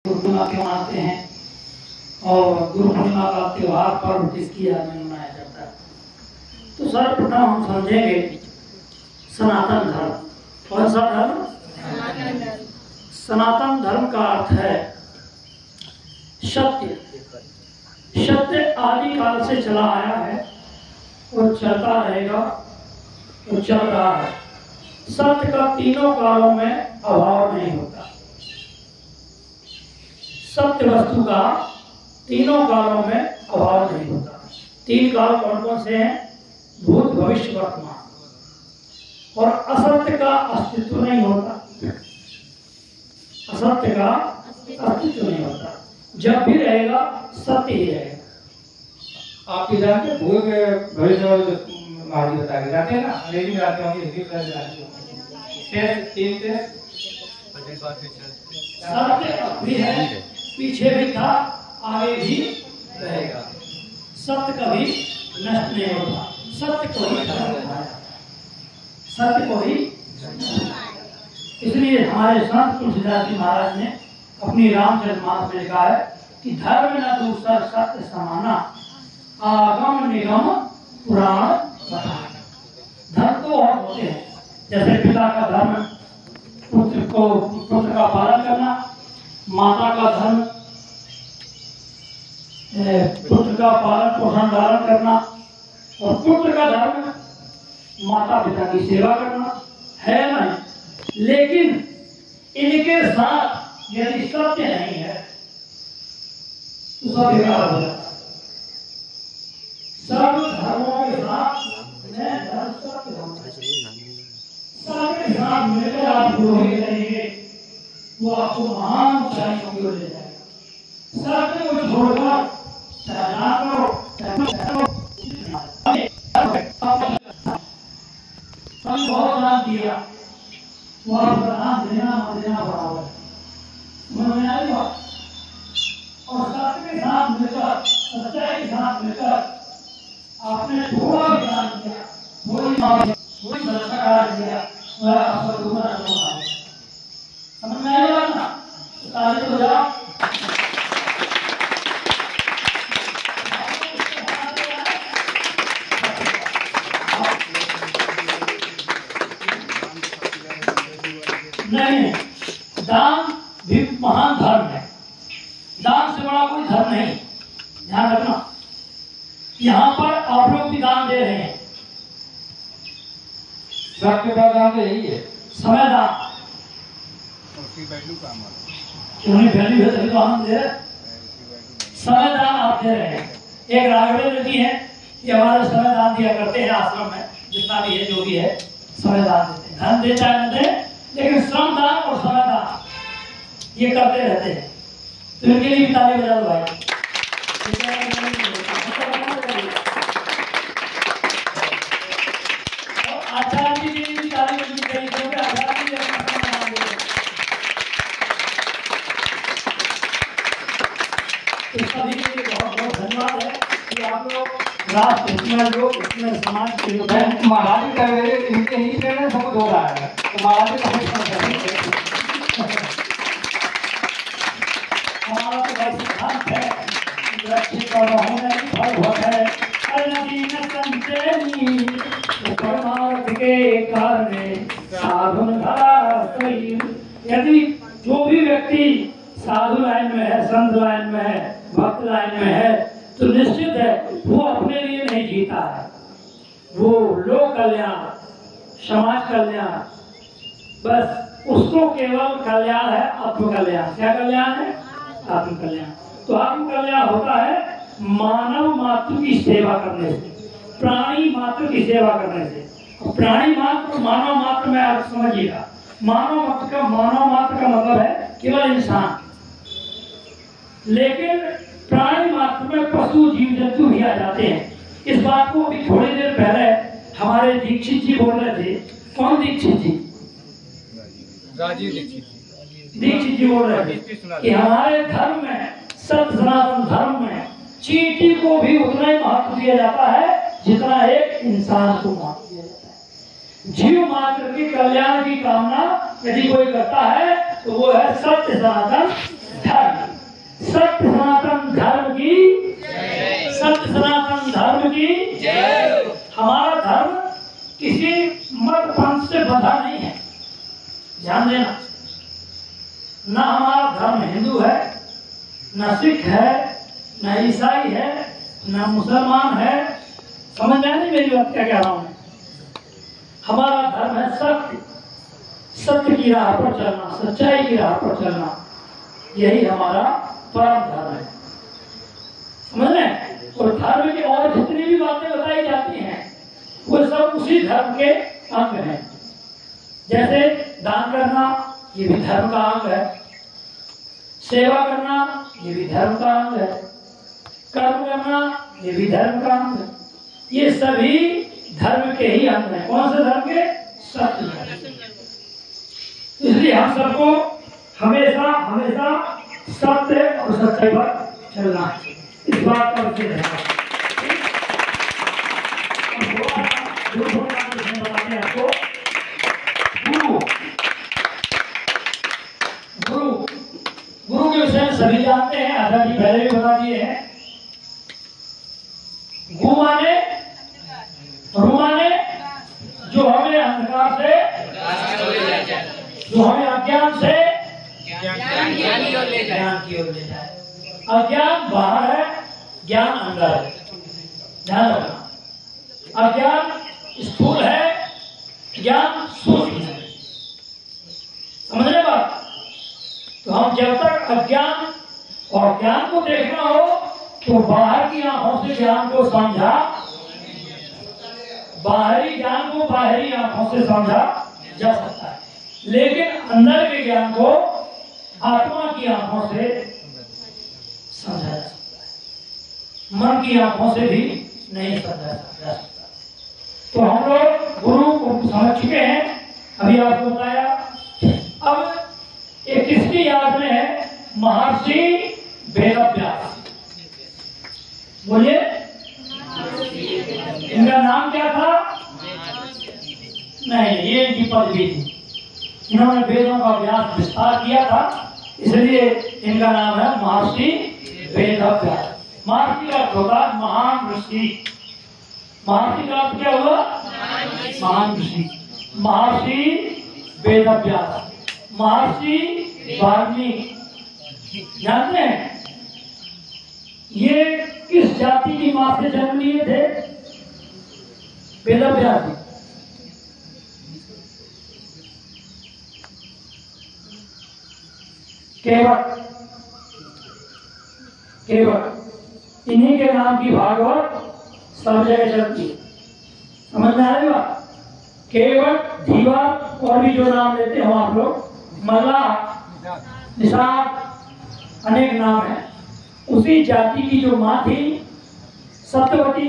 गुरु पूर्णिमा क्यों मनाते हैं और गुरु पूर्णिमा का त्योहार पर्व किसकी याद में मनाया जाता है। तो सर्वप्रथम हम समझेंगे सनातन धर्म। कौन सा धर्म? सनातन धर्म का अर्थ है सत्य। सत्य आदि काल से चला आया है और चलता रहेगा और चल रहा है। सत्य का तीनों कालों में अभाव नहीं होता। सत्य वस्तु का तीनों कालों में अभाव नहीं होता। तीन काल कौन कौन से हैं? भूत, भविष्य, वर्तमान। और असत्य का अस्तित्व नहीं होता। असत्य का अस्तित्व नहीं होता। जब भी रहेगा सत्य ही रहेगा। आप जानते भूत भविष्य महाजी बता के जाते हैं ना, अंग्रेजी में आते होंगे, हिंदी में जाते होंगे। तीन से सत्य भी है, पीछे भी था, आगे भी रहेगा। सत्य कभी नष्ट नहीं होता। सत्य को ही सत्य को ही। इसलिए हमारे संत तुलसीदास जी महाराज ने अपनी रामचरितमानस में लिखा है कि धर्म न दूसरा सत्य समाना, आगम निगम पुराण बताना। धर्म तो और होते हैं, जैसे पिता का धर्म पुत्र का पालन करना, माता का धर्म पुत्र का पालन पोषण धारण करना, और पुत्र का धर्म माता पिता की सेवा करना है नहीं। लेकिन इनके साथ यदि सत्य नहीं है तो सब बेकार हो जाता है। सब धर्मों के साथ धर्म सत्य होना चाहिए। सबके साथ मिलकर आप जो भी करेंगे वो आपको महान ऊंचाइयों की ओर ले जाएगा। सत्य को छोड़कर चाहे करो बहुत नाम दिया, वो आपका नाम देना मत देना बराबर है। और सत्य के साथ मिलकर, सच्चाई के साथ मिलकर आपने थोड़ा भी दान किया, थोड़ी संस्कार दिया, वह आपका दूसरा अनुभव आएगा। समझ में आएगा ना? ताली हो जाओ। नहीं, दान भी महान धर्म है। दान से बड़ा कोई धर्म नहीं। ध्यान रखना, यहाँ पर आप लोग भी दान दे रहे हैं। सबके बाद दान यही है, समय दान। क्यों नहीं वैल्यू है तभी तो हम दे रहे। समय दान आप दे रहे हैं। एक राघवे नदी है, ये हमारे समय दान दिया करते हैं आश्रम में, जितना भी है जो भी है समय दान देते हैं। धन दे चाहे न दे, लेकिन श्रम दान और समय दान ये करते रहते हैं। तो इनके लिए भी ताली बजा दो भाई। और आचार्य जी के लिए भी ताली बजनी चाहिए, क्योंकि आचार्य जी अपना समय दान देते हैं। तो सभी के लिए बहुत बहुत धन्यवाद है कि आप लोग राष्ट्र हित लोग इसमें समाज के लोग हैं। महाराज कर रहे इनके ही प्रेरणा सबूत हो रहा है। तो महाराज को हमारा तो भाई सिद्धांत है, रक्षित भगवत है परमार्थ के कारण साधुन धरा। यदि जो भी व्यक्ति साधु लाइन में है, संत लाइन में है, भक्त लाइन में है, तो निश्चित है वो अपने लिए नहीं जीता है। वो लोक कल्याण, समाज कल्याण, बस उसको केवल कल्याण है, आत्म कल्याण। क्या कल्याण है? आत्म कल्याण। तो आत्म कल्याण होता है मानव मात्र की सेवा करने से, प्राणी मात्र की सेवा करने से। प्राणी मात्र, मानव मात्र में आप समझिएगा, मानव मात्र का मतलब है केवल इंसान। लेकिन प्राणी मात्र में पशु जीव जंतु भी आ जाते हैं। इस बात को अभी थोड़ी देर पहले हमारे दीक्षित जी बोल रहे थे। कौन दीक्षित जी? राजीव दीक्षित जी बोल रहे थे कि हमारे धर्म में, सत्य सनातन धर्म में चींटी को भी उतना ही महत्व दिया जाता है जितना एक इंसान को महत्व दिया जाता है। जीव मात्र के कल्याण की कामना यदि कोई करता है तो वो है सत्य सनातन धर्म। हमारा धर्म किसी मत पंथ से बंधा नहीं है, ध्यान देना। ना हमारा धर्म हिंदू है, ना सिख है, ना ईसाई है, ना मुसलमान है। समझ में नहीं मेरी बात क्या कह रहा हूं मैं? हमारा धर्म है सत्य, सत्य की राह पर चलना, सच्चाई की राह पर चलना, यही हमारा परम धर्म है। समझ रहे? और धर्म की और जितनी भी बातें बताई जाती हैं वो सब उसी धर्म के अंग हैं। जैसे दान करना, ये भी धर्म का अंग है। सेवा करना, ये भी धर्म का अंग है। कर्म करना, ये भी धर्म का अंग है। ये सभी धर्म के ही अंग हैं। कौन से धर्म के? सत्य धर्म। इसलिए हम सबको हमेशा हमेशा सत्य और सच्चाई पर चलना है। इस बात का विशेष ध्यान बताते हैं आपको। गुरु के विषय में सभी जानते हैं, आचार्य जी पहले भी बता दिए हैं। गु माने जो हमें अंधकार से, जो हमें अज्ञान से ज्ञान की ओर ले जाए। अज्ञान बाहर है, ज्ञान अंदर है, ध्यान रखना। अज्ञान स्थूल है, ज्ञान सूक्ष्म है। समझ रहे बात? तो हम जब तक अज्ञान और ज्ञान को देखना हो तो बाहर की आंखों से ज्ञान को समझा, बाहरी ज्ञान को बाहरी आंखों से समझा जा सकता है, लेकिन अंदर के ज्ञान को आत्मा की आंखों से समझा जा सकता है, मन की आंखों से भी नहीं समझा जा सकता। तो हम लोग गुरु को समझ चुके हैं, अभी आपको बताया। अब एक किसकी याद में है? महर्षि वेदव्यास। बोलिए, इनका नाम क्या था? नहीं, ये इनकी पदवी थी। इन्होंने वेदों का व्यास विस्तार किया था, इसलिए इनका नाम है महर्षि वेदव्यास। महर्षि का अर्थ होता है महान ऋषि। महर्षि का अर्थ क्या हुआ? महान ऋषि। महर्षि वेदव्यास, महर्षि वाल्मीकि। जानते हैं ये किस जाति की मां से जन्म लिए थे? वेदव्यास जी। केवट। इन्हीं के नाम की भागवत सब जगह चलती है। समझ में आएगा? केवट, धीवा और भी जो नाम लेते हो आप लोग, मल्लाह, निषाद, अनेक नाम है। उसी जाति की जो माँ थी सत्यवती,